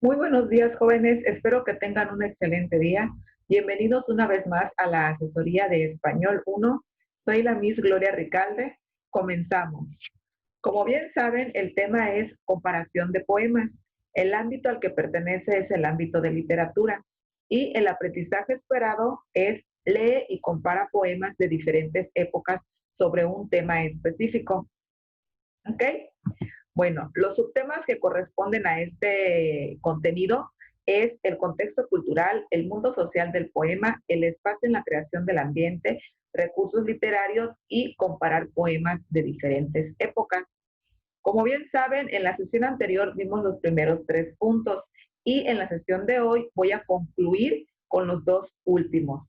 Muy buenos días, jóvenes. Espero que tengan un excelente día. Bienvenidos una vez más a la asesoría de Español 1. Soy la Miss Gloria Ricalde. Comenzamos. Como bien saben, el tema es comparación de poemas. El ámbito al que pertenece es el ámbito de literatura y el aprendizaje esperado es lee y compara poemas de diferentes épocas sobre un tema específico. ¿Ok? Bueno, los subtemas que corresponden a este contenido es el contexto cultural, el mundo social del poema, el espacio en la creación del ambiente, recursos literarios y comparar poemas de diferentes épocas. Como bien saben, en la sesión anterior vimos los primeros 3 puntos y en la sesión de hoy voy a concluir con los 2 últimos.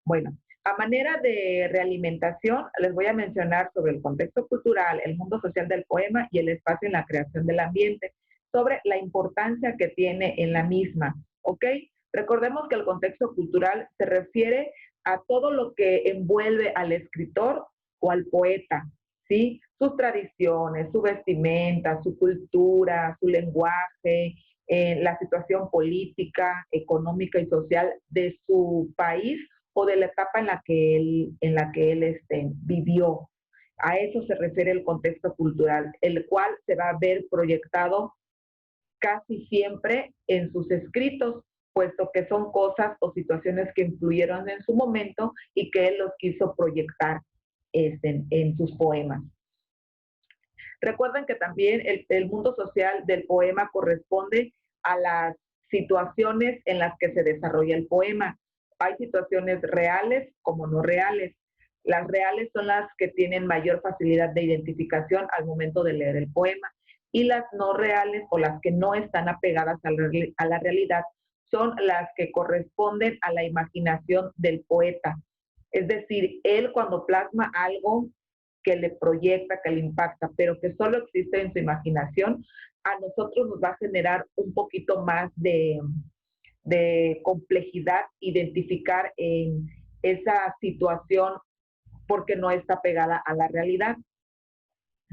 Bueno, a manera de realimentación, les voy a mencionar sobre el contexto cultural, el mundo social del poema y el espacio en la creación del ambiente, sobre la importancia que tiene en la misma, ¿ok? Recordemos que el contexto cultural se refiere a todo lo que envuelve al escritor o al poeta, ¿sí? Sus tradiciones, su vestimenta, su cultura, su lenguaje, la situación política, económica y social de su país o de la etapa en la que él vivió. A eso se refiere el contexto cultural, el cual se va a ver proyectado casi siempre en sus escritos, puesto que son cosas o situaciones que influyeron en su momento y que él los quiso proyectar en sus poemas. Recuerden que también el mundo social del poema corresponde a las situaciones en las que se desarrolla el poema. Hay situaciones reales como no reales. Las reales son las que tienen mayor facilidad de identificación al momento de leer el poema y las no reales o las que no están apegadas a la realidad son las que corresponden a la imaginación del poeta. Es decir, él cuando plasma algo que le proyecta, que le impacta, pero que solo existe en su imaginación, a nosotros nos va a generar un poquito más de complejidad identificar en esa situación porque no está pegada a la realidad,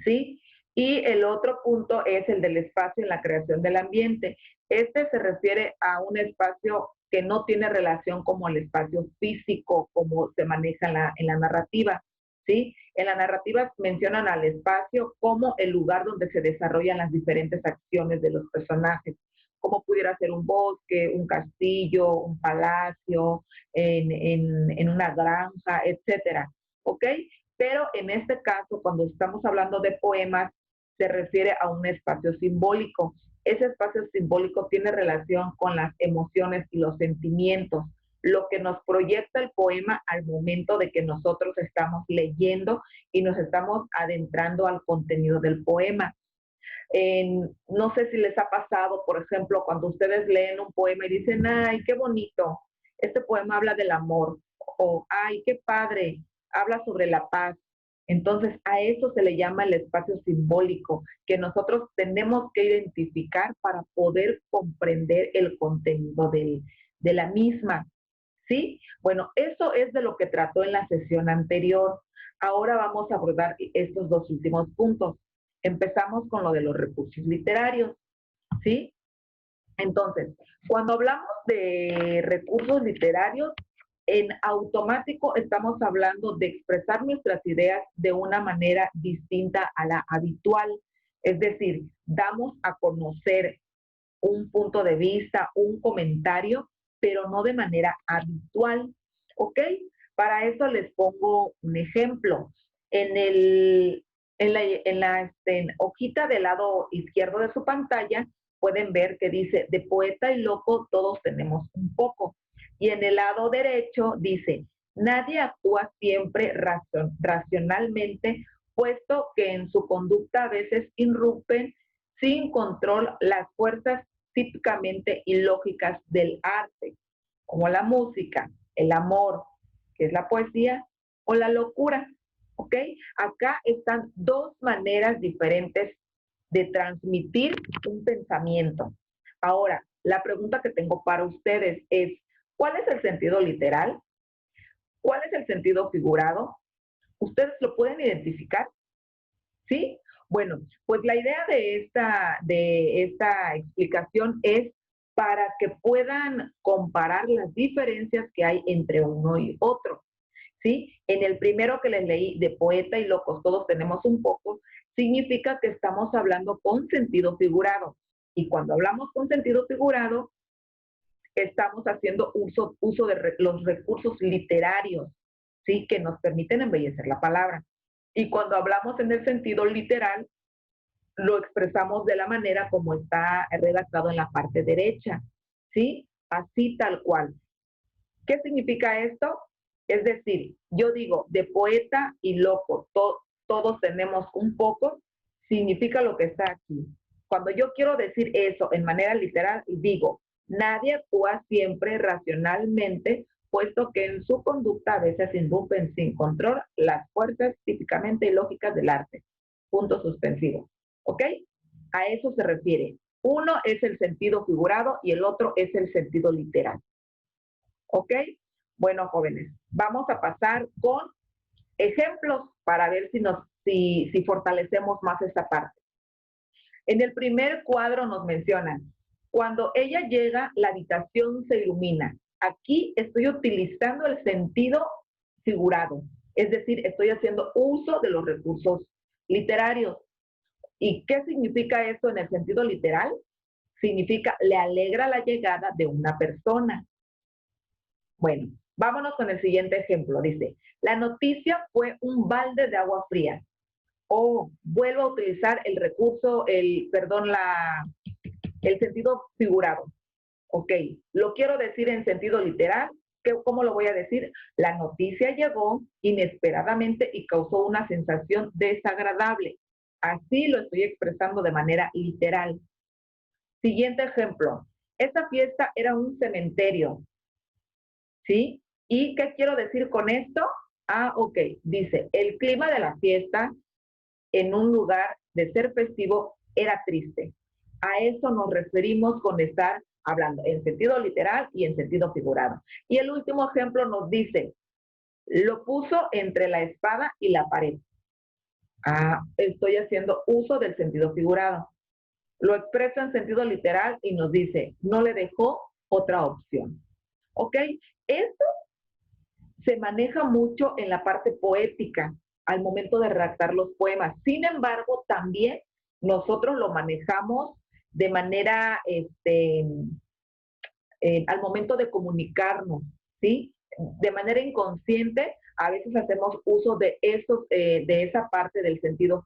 ¿sí? Y el otro punto es el del espacio en la creación del ambiente. Este se refiere a un espacio que no tiene relación como el espacio físico, como se maneja en la narrativa, ¿sí? En la narrativa mencionan al espacio como el lugar donde se desarrollan las diferentes acciones de los personajes, como pudiera ser un bosque, un castillo, un palacio, en una granja, etcétera, ¿ok? Pero en este caso, cuando estamos hablando de poemas, se refiere a un espacio simbólico. Ese espacio simbólico tiene relación con las emociones y los sentimientos, lo que nos proyecta el poema al momento de que nosotros estamos leyendo y nos estamos adentrando al contenido del poema. No sé si les ha pasado, por ejemplo, cuando ustedes leen un poema y dicen, ay, qué bonito, este poema habla del amor, o ay, qué padre, habla sobre la paz. Entonces, a eso se le llama el espacio simbólico, que nosotros tenemos que identificar para poder comprender el contenido de la misma. ¿Sí? Bueno, eso es de lo que trató en la sesión anterior. Ahora vamos a abordar estos 2 últimos puntos. Empezamos con lo de los recursos literarios, ¿sí? Entonces, cuando hablamos de recursos literarios, en automático estamos hablando de expresar nuestras ideas de una manera distinta a la habitual. Es decir, damos a conocer un punto de vista, un comentario, pero no de manera habitual, ¿ok? Para eso les pongo un ejemplo. En la hojita del lado izquierdo de su pantalla pueden ver que dice, de poeta y loco todos tenemos un poco. Y en el lado derecho dice, nadie actúa siempre racionalmente, puesto que en su conducta a veces irrumpen sin control las fuerzas típicamente ilógicas del arte, como la música, el amor, que es la poesía, o la locura. ¿Ok? Acá están 2 maneras diferentes de transmitir un pensamiento. Ahora, la pregunta que tengo para ustedes es, ¿cuál es el sentido literal? ¿Cuál es el sentido figurado? ¿Ustedes lo pueden identificar? ¿Sí? Bueno, pues la idea de esta explicación es para que puedan comparar las diferencias que hay entre uno y otro. ¿Sí? En el primero que les leí, de poeta y locos, todos tenemos un poco, significa que estamos hablando con sentido figurado. Y cuando hablamos con sentido figurado, estamos haciendo uso de los recursos literarios, ¿sí? Que nos permiten embellecer la palabra. Y cuando hablamos en el sentido literal, lo expresamos de la manera como está redactado en la parte derecha, ¿sí? Así tal cual. ¿Qué significa esto? Es decir, yo digo, de poeta y loco, todos tenemos un poco, significa lo que está aquí. Cuando yo quiero decir eso en manera literal, digo, nadie actúa siempre racionalmente, puesto que en su conducta a veces irrumpen sin control las fuerzas típicamente ilógicas del arte. Punto suspensivo. ¿Ok? A eso se refiere. Uno es el sentido figurado y el otro es el sentido literal. ¿Ok? Bueno, jóvenes, vamos a pasar con ejemplos para ver si fortalecemos más esta parte. En el primer cuadro nos mencionan, cuando ella llega, la habitación se ilumina. Aquí estoy utilizando el sentido figurado, es decir, estoy haciendo uso de los recursos literarios. ¿Y qué significa esto en el sentido literal? Significa le alegra la llegada de una persona. Bueno, vámonos con el siguiente ejemplo. Dice, la noticia fue un balde de agua fría. O vuelvo a utilizar el recurso, el sentido figurado. Ok, lo quiero decir en sentido literal. ¿Cómo lo voy a decir? La noticia llegó inesperadamente y causó una sensación desagradable. Así lo estoy expresando de manera literal. Siguiente ejemplo. Esta fiesta era un cementerio. ¿Sí? ¿Y qué quiero decir con esto? Ah, ok. Dice, el clima de la fiesta en un lugar de ser festivo era triste. A eso nos referimos con estar hablando en sentido literal y en sentido figurado. Y el último ejemplo nos dice, lo puso entre la espada y la pared. Ah, estoy haciendo uso del sentido figurado. Lo expreso en sentido literal y nos dice, no le dejó otra opción. ¿Ok? Esto se maneja mucho en la parte poética al momento de redactar los poemas. Sin embargo, también nosotros lo manejamos de manera, al momento de comunicarnos, ¿sí? De manera inconsciente, a veces hacemos uso de esa parte del sentido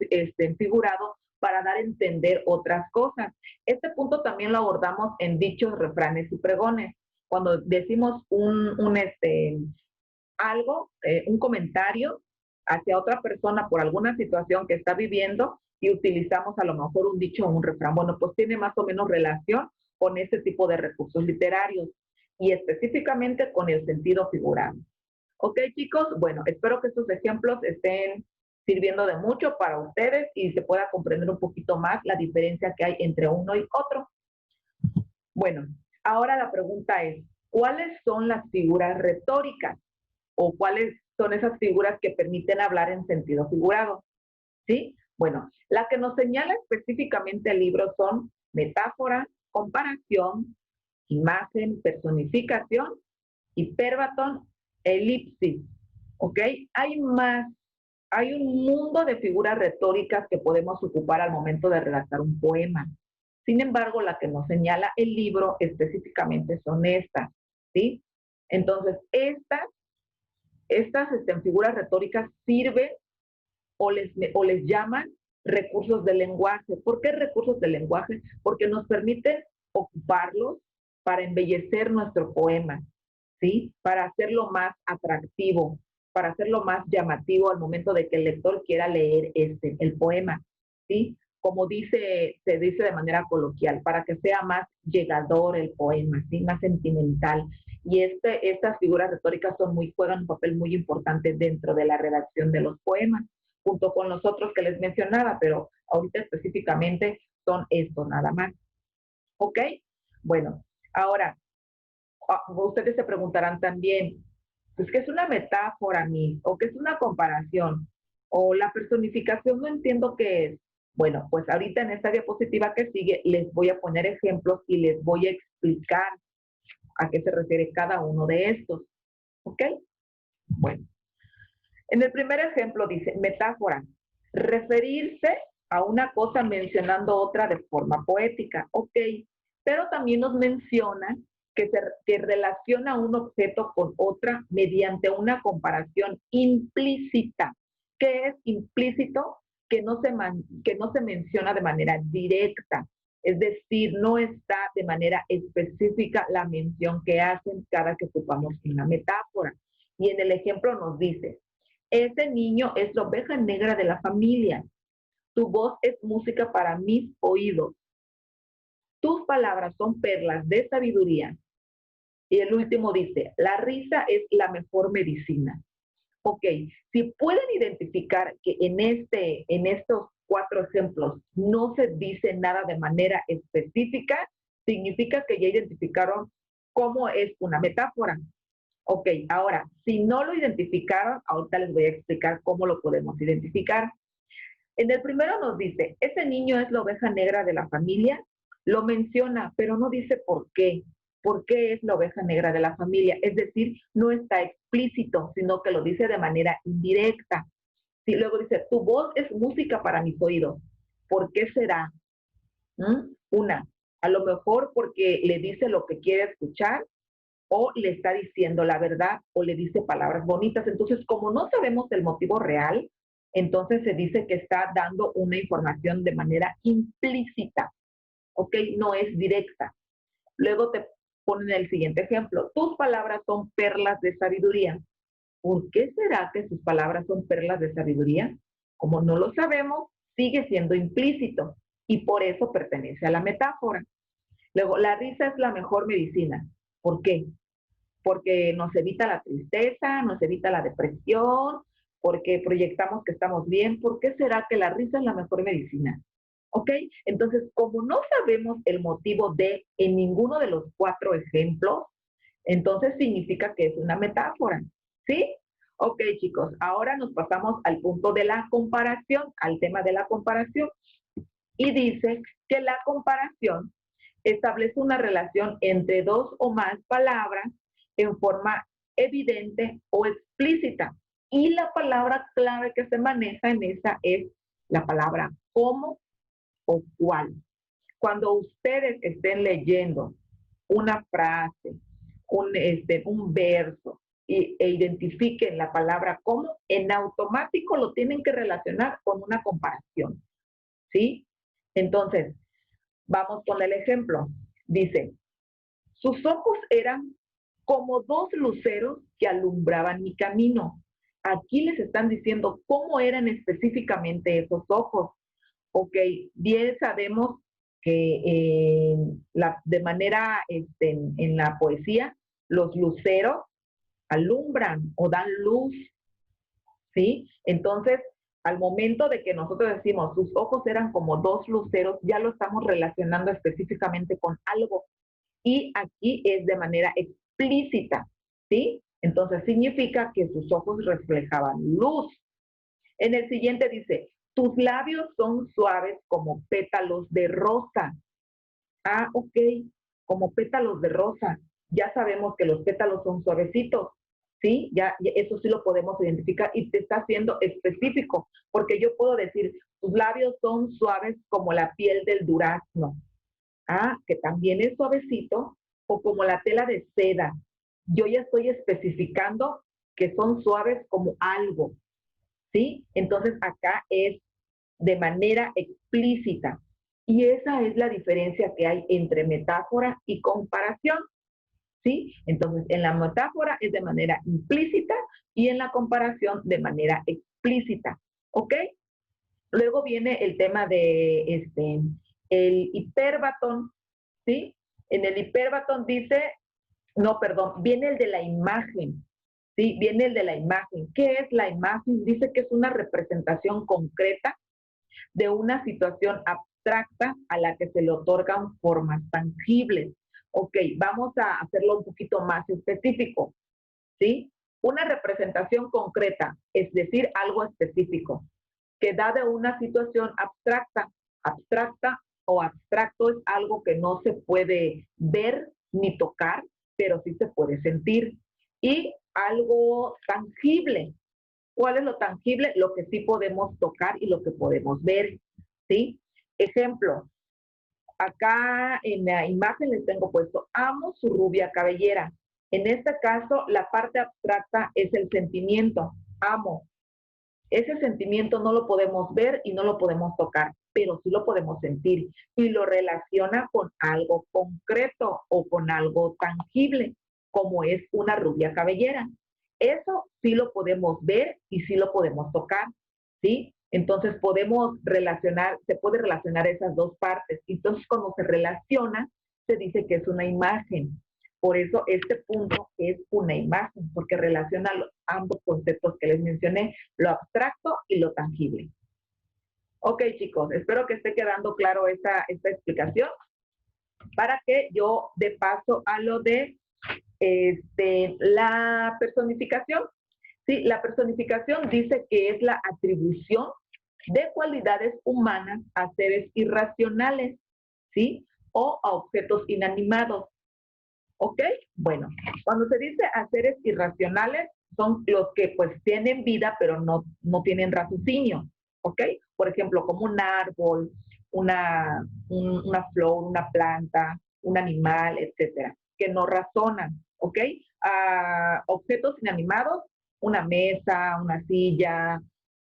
figurado para dar a entender otras cosas. Este punto también lo abordamos en dichos, refranes y pregones. Cuando decimos algo, un comentario hacia otra persona por alguna situación que está viviendo y utilizamos a lo mejor un dicho o un refrán. Bueno, pues tiene más o menos relación con ese tipo de recursos literarios y específicamente con el sentido figurado. Ok, chicos, bueno, espero que estos ejemplos estén sirviendo de mucho para ustedes y se pueda comprender un poquito más la diferencia que hay entre uno y otro. Bueno, ahora la pregunta es, ¿cuáles son las figuras retóricas? ¿O cuáles son esas figuras que permiten hablar en sentido figurado? ¿Sí? Bueno, la que nos señala específicamente el libro son metáfora, comparación, imagen, personificación, hiperbatón, elipsis. ¿Ok? Hay más. Hay un mundo de figuras retóricas que podemos ocupar al momento de redactar un poema. Sin embargo, la que nos señala el libro específicamente son estas. ¿Sí? Entonces, estas figuras retóricas sirven o les llaman recursos del lenguaje. ¿Por qué recursos del lenguaje? Porque nos permiten ocuparlos para embellecer nuestro poema, ¿sí? Para hacerlo más atractivo, para hacerlo más llamativo al momento de que el lector quiera leer el poema, ¿sí? Como se dice de manera coloquial, para que sea más llegador el poema, ¿sí? Más sentimental. Y estas figuras retóricas juegan un papel muy importante dentro de la redacción de los poemas, junto con los otros que les mencionaba, pero ahorita específicamente son estos nada más. ¿Ok? Bueno, ahora, ustedes se preguntarán también, pues, ¿qué es una metáfora, o qué es una comparación? O la personificación, no entiendo qué es. Bueno, pues ahorita en esta diapositiva que sigue les voy a poner ejemplos y les voy a explicar a qué se refiere cada uno de estos. ¿Ok? Bueno, en el primer ejemplo dice, metáfora, referirse a una cosa mencionando otra de forma poética. Ok, pero también nos menciona que relaciona un objeto con otra mediante una comparación implícita. ¿Qué es implícito? Que no se menciona de manera directa. Es decir, no está de manera específica la mención que hacen cada que ocupamos una metáfora. Y en el ejemplo nos dice, ese niño es la oveja negra de la familia. Tu voz es música para mis oídos. Tus palabras son perlas de sabiduría. Y el último dice, la risa es la mejor medicina. Ok, si pueden identificar que en estos 4 ejemplos no se dice nada de manera específica, significa que ya identificaron cómo es una metáfora. Ok, ahora, si no lo identificaron, ahorita les voy a explicar cómo lo podemos identificar. En el primero nos dice, ese niño es la oveja negra de la familia, lo menciona, pero no dice por qué. ¿Por qué es la oveja negra de la familia? Es decir, no está explícito, sino que lo dice de manera indirecta. Y luego dice, tu voz es música para mis oídos. ¿Por qué será? Una, a lo mejor porque le dice lo que quiere escuchar, o le está diciendo la verdad, o le dice palabras bonitas. Entonces, como no sabemos el motivo real, entonces se dice que está dando una información de manera implícita, ¿ok? No es directa. Luego te ponen el siguiente ejemplo. Tus palabras son perlas de sabiduría. ¿Por qué será que sus palabras son perlas de sabiduría? Como no lo sabemos, sigue siendo implícito y por eso pertenece a la metáfora. Luego, la risa es la mejor medicina. ¿Por qué? Porque nos evita la tristeza, nos evita la depresión, porque proyectamos que estamos bien. ¿Por qué será que la risa es la mejor medicina? ¿Ok? Entonces, como no sabemos el motivo de en ninguno de los 4 ejemplos, entonces significa que es una metáfora. ¿Sí? Ok, chicos, ahora nos pasamos al punto de la comparación, al tema de la comparación. Y dice que la comparación establece una relación entre 2 o más palabras en forma evidente o explícita. Y la palabra clave que se maneja en esa es la palabra cómo o cuál. Cuando ustedes estén leyendo una frase, un verso, e identifiquen la palabra cómo, en automático lo tienen que relacionar con una comparación. ¿Sí? Entonces, vamos con el ejemplo. Dice, sus ojos eran como 2 luceros que alumbraban mi camino. Aquí les están diciendo cómo eran específicamente esos ojos. Ok, bien sabemos que de manera en la poesía, los luceros alumbran o dan luz, ¿sí? Entonces, al momento de que nosotros decimos sus ojos eran como 2 luceros, ya lo estamos relacionando específicamente con algo. Y aquí es de manera explícita, ¿sí? Entonces significa que sus ojos reflejaban luz. En el siguiente dice, tus labios son suaves como pétalos de rosa. Ah, ok, como pétalos de rosa. Ya sabemos que los pétalos son suavecitos, ¿sí? Ya eso sí lo podemos identificar y te está haciendo específico, porque yo puedo decir, tus labios son suaves como la piel del durazno. Ah, que también es suavecito, o como la tela de seda. Yo ya estoy especificando que son suaves como algo, ¿sí? Entonces acá es de manera explícita. Y esa es la diferencia que hay entre metáfora y comparación, ¿sí? Entonces, en la metáfora es de manera implícita y en la comparación de manera explícita, ¿ok? Luego viene el tema de el hiperbatón, ¿sí? En el hiperbatón dice, no, perdón, viene el de la imagen, ¿sí? Viene el de la imagen. ¿Qué es la imagen? Dice que es una representación concreta de una situación abstracta a la que se le otorgan formas tangibles. Ok, vamos a hacerlo un poquito más específico, ¿sí? Una representación concreta, es decir, algo específico. que da de una situación abstracta. Abstracta o abstracto es algo que no se puede ver ni tocar, pero sí se puede sentir. Y algo tangible. ¿Cuál es lo tangible? Lo que sí podemos tocar y lo que podemos ver, ¿sí? Ejemplo, acá en la imagen les tengo puesto, amo su rubia cabellera. En este caso, la parte abstracta es el sentimiento, amo. Ese sentimiento no lo podemos ver y no lo podemos tocar, pero sí lo podemos sentir y lo relaciona con algo concreto o con algo tangible, como es una rubia cabellera. Eso sí lo podemos ver y sí lo podemos tocar, ¿sí? Entonces podemos relacionar, se puede relacionar esas dos partes. Entonces cuando se relaciona, se dice que es una imagen. Por eso este punto es una imagen, porque relaciona ambos conceptos que les mencioné, lo abstracto y lo tangible. Ok, chicos, espero que esté quedando claro esta explicación para que yo dé paso a lo de la personificación. Sí, la personificación dice que es la atribución de cualidades humanas a seres irracionales, ¿sí? O a objetos inanimados. ¿Ok? Bueno, cuando se dice a seres irracionales, son los que pues tienen vida, pero no tienen raciocinio. ¿Ok? Por ejemplo, como un árbol, una flor, una planta, un animal, etcétera, que no razonan. ¿Ok? Objetos inanimados, una mesa, una silla,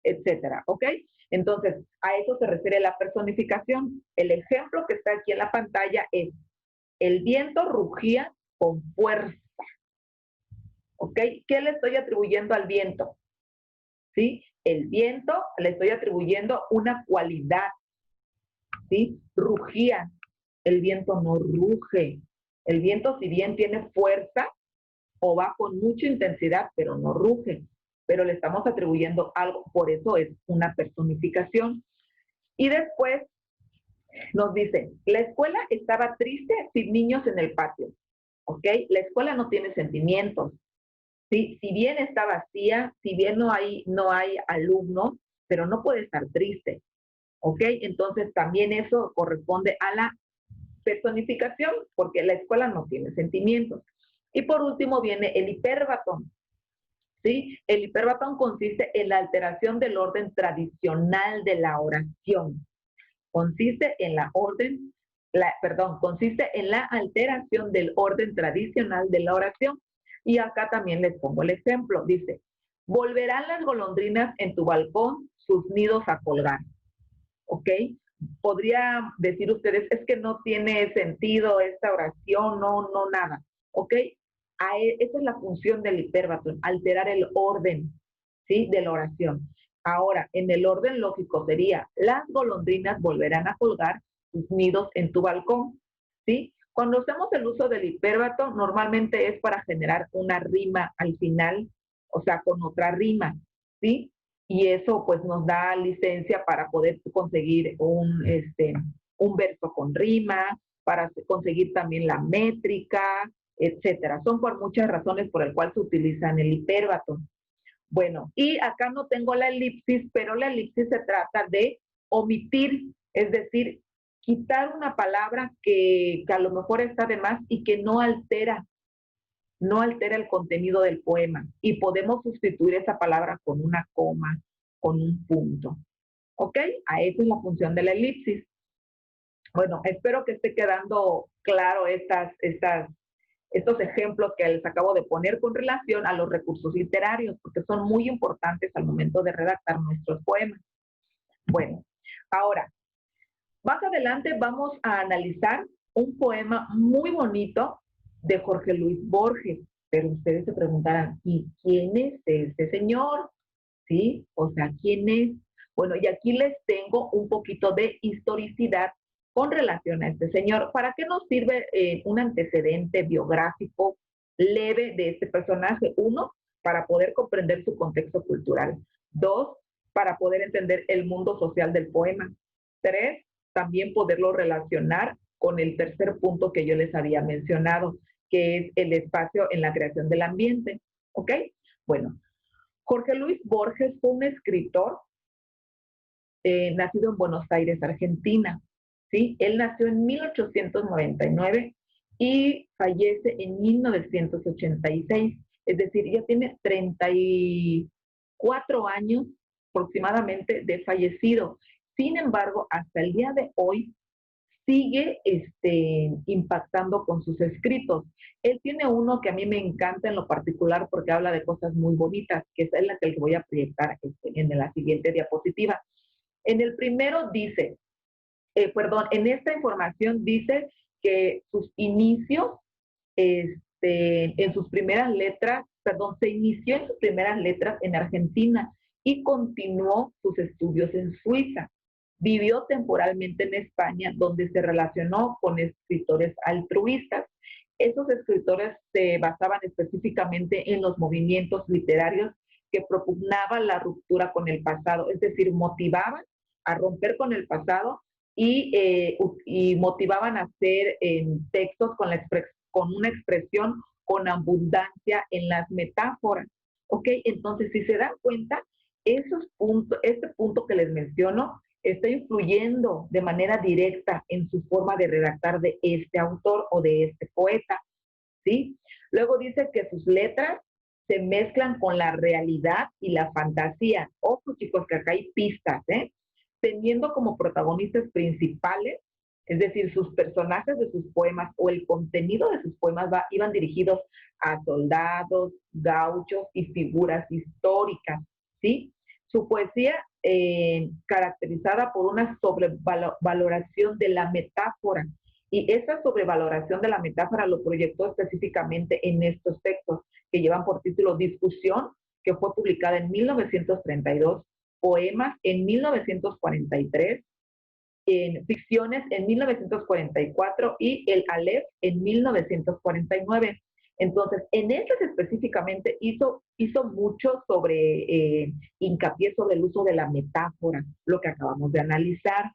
etcétera. ¿Ok? Entonces, a eso se refiere la personificación. El ejemplo que está aquí en la pantalla es el viento rugía con fuerza. ¿Ok? ¿Qué le estoy atribuyendo al viento? ¿Sí? El viento le estoy atribuyendo una cualidad. ¿Sí? Rugía. El viento no ruge. El viento, si bien tiene fuerza o va con mucha intensidad, pero no ruge. Pero le estamos atribuyendo algo, por eso es una personificación. Y después nos dice, la escuela estaba triste sin niños en el patio. ¿Ok? La escuela no tiene sentimientos. ¿Sí? Si bien está vacía, si bien no hay alumnos, pero no puede estar triste. ¿Ok? Entonces también eso corresponde a la personificación, porque la escuela no tiene sentimientos. Y por último viene el hiperbatón. ¿Sí? El hiperbatón consiste en la alteración del orden tradicional de la oración. Consiste en consiste en la alteración del orden tradicional de la oración. Y acá también les pongo el ejemplo. Dice, volverán las golondrinas en tu balcón sus nidos a colgar. ¿Ok? Podría decir ustedes, es que no tiene sentido esta oración, no, nada. ¿Ok? Esa es la función del hiperbatón, alterar el orden, ¿sí? De la oración. Ahora, en el orden lógico sería, las golondrinas volverán a colgar sus nidos en tu balcón, ¿sí? Cuando hacemos el uso del hiperbatón, normalmente es para generar una rima al final, o sea, con otra rima, ¿sí? Y eso pues nos da licencia para poder conseguir un verso con rima, para conseguir también la métrica, etcétera. Son por muchas razones por el cual se utilizan el hiperbatón. Bueno, y acá no tengo la elipsis, pero la elipsis se trata de omitir, es decir, quitar una palabra que a lo mejor está de más y que no altera el contenido del poema. Y podemos sustituir esa palabra con una coma, con un punto. ¿Ok? A esa es la función de la elipsis. Bueno, espero que esté quedando claro estos ejemplos que les acabo de poner con relación a los recursos literarios, porque son muy importantes al momento de redactar nuestros poemas. Bueno, ahora, más adelante vamos a analizar un poema muy bonito de Jorge Luis Borges, pero ustedes se preguntarán, ¿y quién es este señor? ¿Sí? O sea, ¿quién es? Bueno, y aquí les tengo un poquito de historicidad con relación a este señor. ¿Para qué nos sirve un antecedente biográfico leve de este personaje? Uno, para poder comprender su contexto cultural. Dos, para poder entender el mundo social del poema. Tres, también poderlo relacionar con el tercer punto que yo les había mencionado, que es el espacio en la creación del ambiente. ¿Ok? Bueno, Jorge Luis Borges fue un escritor nacido en Buenos Aires, Argentina. ¿Sí? Él nació en 1899 y fallece en 1986. Es decir, ya tiene 34 años aproximadamente de fallecido. Sin embargo, hasta el día de hoy sigue impactando con sus escritos. Él tiene uno que a mí me encanta en lo particular porque habla de cosas muy bonitas, que es la que voy a proyectar en la siguiente diapositiva. En el primero dice, en esta información dice que sus inicios en sus primeras letras, se inició en sus primeras letras en Argentina y continuó sus estudios en Suiza. Vivió temporalmente en España, donde se relacionó con escritores altruistas. Esos escritores se basaban específicamente en los movimientos literarios que propugnaban la ruptura con el pasado, es decir, motivaban a romper con el pasado y motivaban a hacer textos con una expresión con abundancia en las metáforas. ¿Ok? Entonces, si se dan cuenta, este punto que les menciono está influyendo de manera directa en su forma de redactar de este autor o de este poeta. ¿Sí? Luego dice que sus letras se mezclan con la realidad y la fantasía. Ojo, chicos, que acá hay pistas, teniendo como protagonistas principales, es decir, sus personajes de sus poemas o el contenido de sus poemas iban dirigidos a soldados, gauchos y figuras históricas, ¿sí? Su poesía caracterizada por una sobrevaloración de la metáfora, y esa sobrevaloración de la metáfora lo proyectó específicamente en estos textos que llevan por título Discusión, que fue publicada en 1932, Poemas en 1943, en Ficciones en 1944 y El Aleph en 1949. Entonces, en estas específicamente hizo mucho sobre hincapié sobre el uso de la metáfora, lo que acabamos de analizar.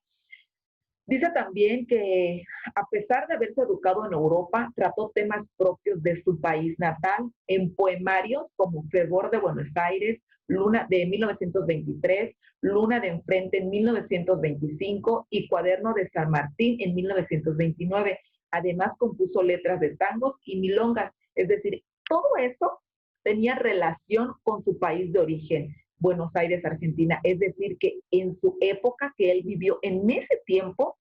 Dice también que a pesar de haberse educado en Europa, trató temas propios de su país natal en poemarios como Fervor de Buenos Aires, Luna de 1923, Luna de Enfrente en 1925 y Cuaderno de San Martín en 1929. Además compuso letras de tangos y milongas, es decir, todo eso tenía relación con su país de origen. Buenos Aires, Argentina. Es decir, que en su época que él vivió, en ese tiempo,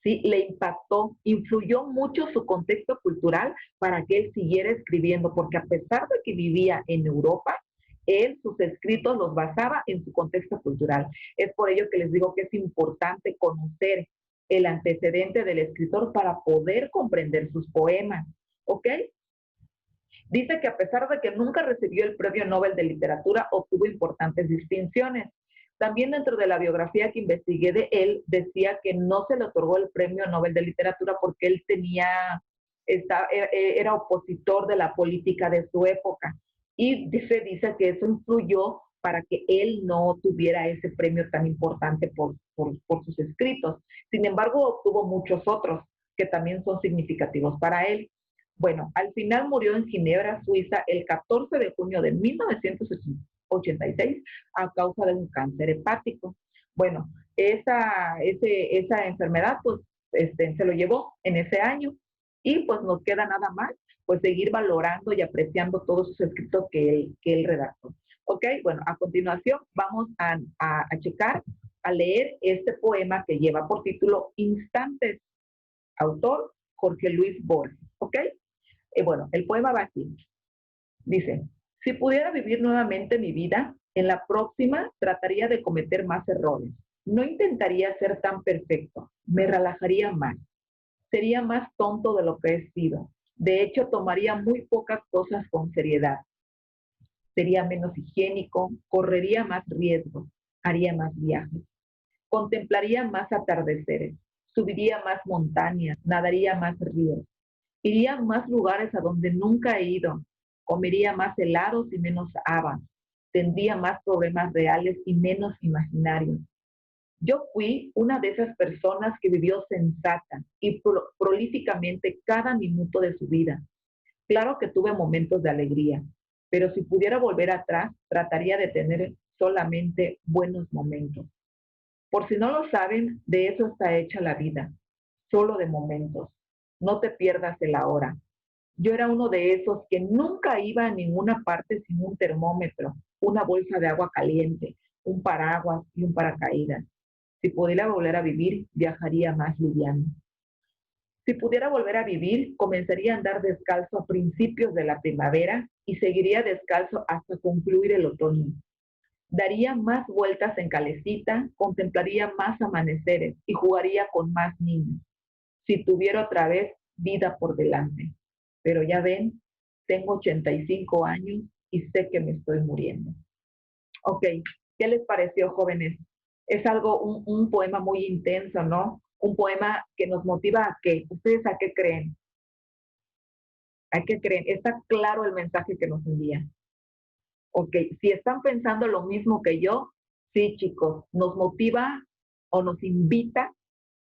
sí, le impactó, influyó mucho su contexto cultural para que él siguiera escribiendo, porque a pesar de que vivía en Europa, él sus escritos los basaba en su contexto cultural. Es por ello que les digo que es importante conocer el antecedente del escritor para poder comprender sus poemas, ¿ok? Dice que a pesar de que nunca recibió el Premio Nobel de Literatura, obtuvo importantes distinciones. También dentro de la biografía que investigué de él, decía que no se le otorgó el Premio Nobel de Literatura porque él era opositor de la política de su época. Y dice que eso influyó para que él no tuviera ese premio tan importante por sus escritos. Sin embargo, obtuvo muchos otros que también son significativos para él. Bueno, al final murió en Ginebra, Suiza, el 14 de junio de 1986 a causa de un cáncer hepático. Bueno, esa enfermedad pues se lo llevó en ese año y pues nos queda nada más pues seguir valorando y apreciando todos sus escritos que él redactó. Ok, bueno, a continuación vamos a checar, a leer este poema que lleva por título Instantes, autor Jorge Luis Borges. Ok, bueno, el poema va así. Dice, si pudiera vivir nuevamente mi vida, en la próxima trataría de cometer más errores. No intentaría ser tan perfecto, me relajaría más. Sería más tonto de lo que he sido. De hecho, tomaría muy pocas cosas con seriedad. Sería menos higiénico, correría más riesgos, haría más viajes. Contemplaría más atardeceres, subiría más montañas, nadaría más ríos. Iría a más lugares a donde nunca he ido. Comería más helados y menos habas. Tendría más problemas reales y menos imaginarios. Yo fui una de esas personas que vivió sensata y prolíficamente cada minuto de su vida. Claro que tuve momentos de alegría, pero si pudiera volver atrás, trataría de tener solamente buenos momentos. Por si no lo saben, de eso está hecha la vida, solo de momentos. No te pierdas el ahora. Yo era uno de esos que nunca iba a ninguna parte sin un termómetro, una bolsa de agua caliente, un paraguas y un paracaídas. Si pudiera volver a vivir, viajaría más liviano. Si pudiera volver a vivir, comenzaría a andar descalzo a principios de la primavera y seguiría descalzo hasta concluir el otoño. Daría más vueltas en calecita, contemplaría más amaneceres y jugaría con más niños. Si tuviera otra vez vida por delante. Pero ya ven, tengo 85 años y sé que me estoy muriendo. Ok, ¿qué les pareció, jóvenes? Es algo, un poema muy intenso, ¿no? Un poema que nos motiva a qué. ¿Ustedes a qué creen? ¿A qué creen? Está claro el mensaje que nos envía. Ok, si están pensando lo mismo que yo, sí, chicos, nos motiva o nos invita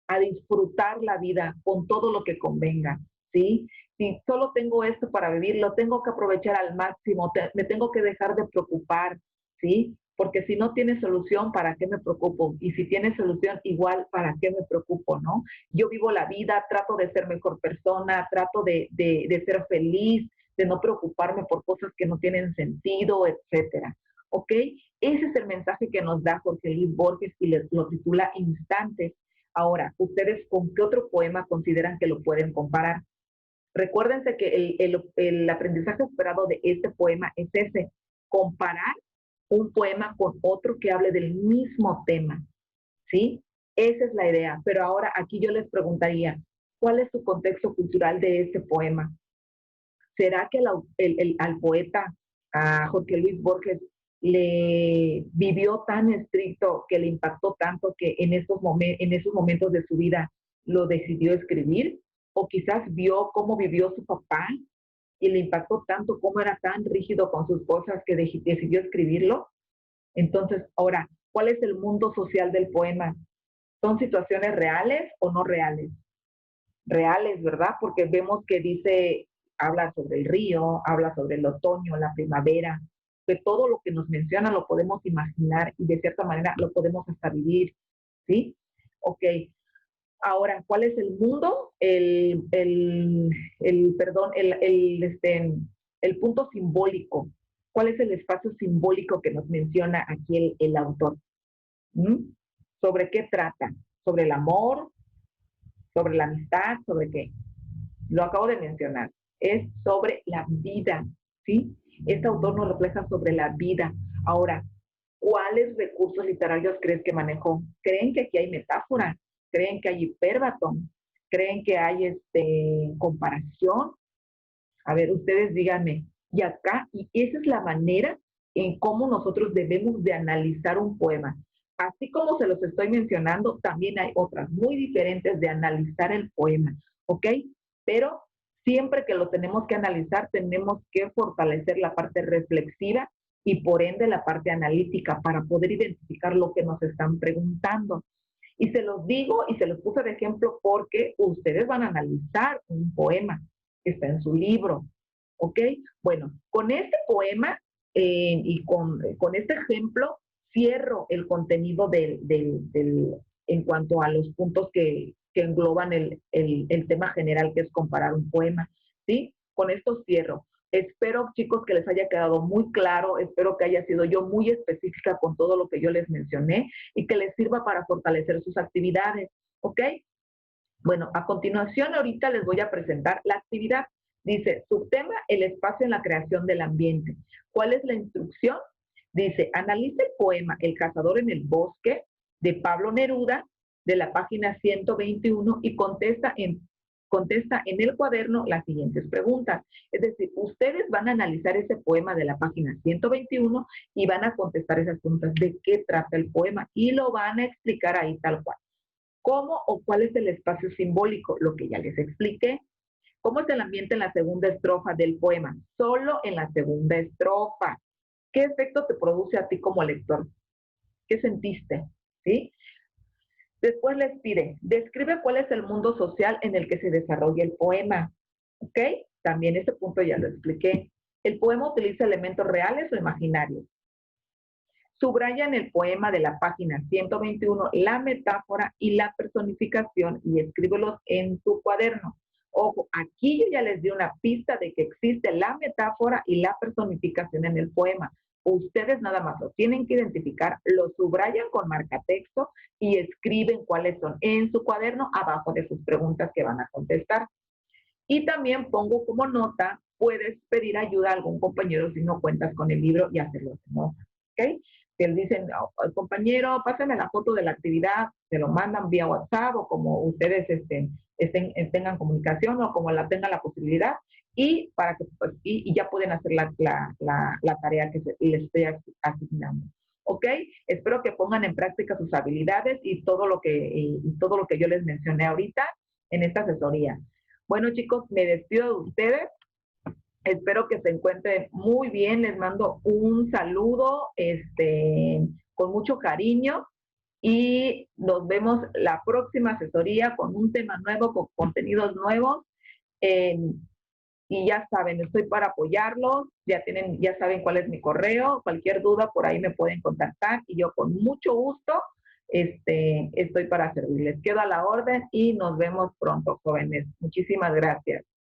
a disfrutar la vida con todo lo que convenga, ¿sí? Si solo tengo esto para vivir, lo tengo que aprovechar al máximo, me tengo que dejar de preocupar, ¿sí? Porque si no tiene solución, ¿para qué me preocupo? Y si tiene solución, igual, ¿para qué me preocupo, no? Yo vivo la vida, trato de ser mejor persona, trato de ser feliz, de no preocuparme por cosas que no tienen sentido, etcétera. ¿Ok? Ese es el mensaje que nos da Jorge Luis Borges y lo titula Instantes. Ahora, ¿ustedes con qué otro poema consideran que lo pueden comparar? Recuérdense que el aprendizaje esperado de este poema es ese, comparar un poema con otro que hable del mismo tema, ¿sí? Esa es la idea. Pero ahora aquí yo les preguntaría, ¿cuál es su contexto cultural de este poema? ¿Será que al poeta, a Jorge Luis Borges, le vivió tan estricto que le impactó tanto que en esos momentos de su vida lo decidió escribir? ¿O quizás vio cómo vivió su papá y le impactó tanto cómo era tan rígido con sus cosas que decidió escribirlo? Entonces, ahora, ¿cuál es el mundo social del poema? ¿Son situaciones reales o no reales? Reales, ¿verdad? Porque vemos que dice, habla sobre el río, habla sobre el otoño, la primavera, que todo lo que nos menciona lo podemos imaginar y de cierta manera lo podemos hasta vivir, ¿sí? Ok, ahora, ¿cuál es el mundo? Perdón, el punto simbólico. ¿Cuál es el espacio simbólico que nos menciona aquí el autor? ¿Mm? ¿Sobre qué trata? ¿Sobre el amor? ¿Sobre la amistad? ¿Sobre qué? Lo acabo de mencionar, es sobre la vida, ¿sí? Este autor nos refleja sobre la vida. Ahora, ¿cuáles recursos literarios crees que manejó? ¿Creen que aquí hay metáfora? ¿Creen que hay hiperbatón? ¿Creen que hay comparación? A ver, ustedes díganme. Y acá, y esa es la manera en cómo nosotros debemos de analizar un poema. Así como se los estoy mencionando, también hay otras muy diferentes de analizar el poema, ¿ok? Pero siempre que lo tenemos que analizar, tenemos que fortalecer la parte reflexiva y por ende la parte analítica para poder identificar lo que nos están preguntando. Y se los digo y se los puse de ejemplo porque ustedes van a analizar un poema que está en su libro, ¿ok? Bueno, con este poema y con este ejemplo cierro el contenido en cuanto a los puntos que engloban el tema general que es comparar un poema, ¿sí? Con esto cierro. Espero, chicos, que les haya quedado muy claro, espero que haya sido yo muy específica con todo lo que yo les mencioné y que les sirva para fortalecer sus actividades, ¿ok? Bueno, a continuación ahorita les voy a presentar la actividad. Dice, subtema, el espacio en la creación del ambiente. ¿Cuál es la instrucción? Dice, analiza el poema El cazador en el bosque de Pablo Neruda de la página 121 y contesta en el cuaderno las siguientes preguntas. Es decir, ustedes van a analizar ese poema de la página 121 y van a contestar esas preguntas de qué trata el poema y lo van a explicar ahí tal cual. ¿Cómo o cuál es el espacio simbólico? Lo que ya les expliqué. ¿Cómo es el ambiente en la segunda estrofa del poema? Solo en la segunda estrofa. ¿Qué efecto te produce a ti como lector? ¿Qué sentiste? ¿Sí? Después les pide, describe cuál es el mundo social en el que se desarrolla el poema. ¿Ok? También ese punto ya lo expliqué. El poema utiliza elementos reales o imaginarios. Subrayan el poema de la página 121, la metáfora y la personificación y escríbelos en tu cuaderno. Ojo, aquí yo ya les di una pista de que existe la metáfora y la personificación en el poema. Ustedes nada más lo tienen que identificar, lo subrayan con marcatexto y escriben cuáles son en su cuaderno abajo de sus preguntas que van a contestar. Y también pongo como nota, puedes pedir ayuda a algún compañero si no cuentas con el libro y hacerlo de nota, ¿ok? Que les dicen, oh, compañero, pásame la foto de la actividad, se lo mandan vía WhatsApp o como ustedes tengan comunicación o como la tengan la posibilidad y para que pues, y ya pueden hacer la tarea que les estoy asignando. ¿Ok? Espero que pongan en práctica sus habilidades y todo lo que yo les mencioné ahorita en esta asesoría. Bueno, chicos, me despido de ustedes. Espero que se encuentren muy bien. Les mando un saludo con mucho cariño y nos vemos la próxima asesoría con un tema nuevo, con contenidos nuevos. Y ya saben, estoy para apoyarlos. Ya saben cuál es mi correo. Cualquier duda por ahí me pueden contactar y yo con mucho gusto estoy para servirles. Quedo a la orden y nos vemos pronto, jóvenes. Muchísimas gracias.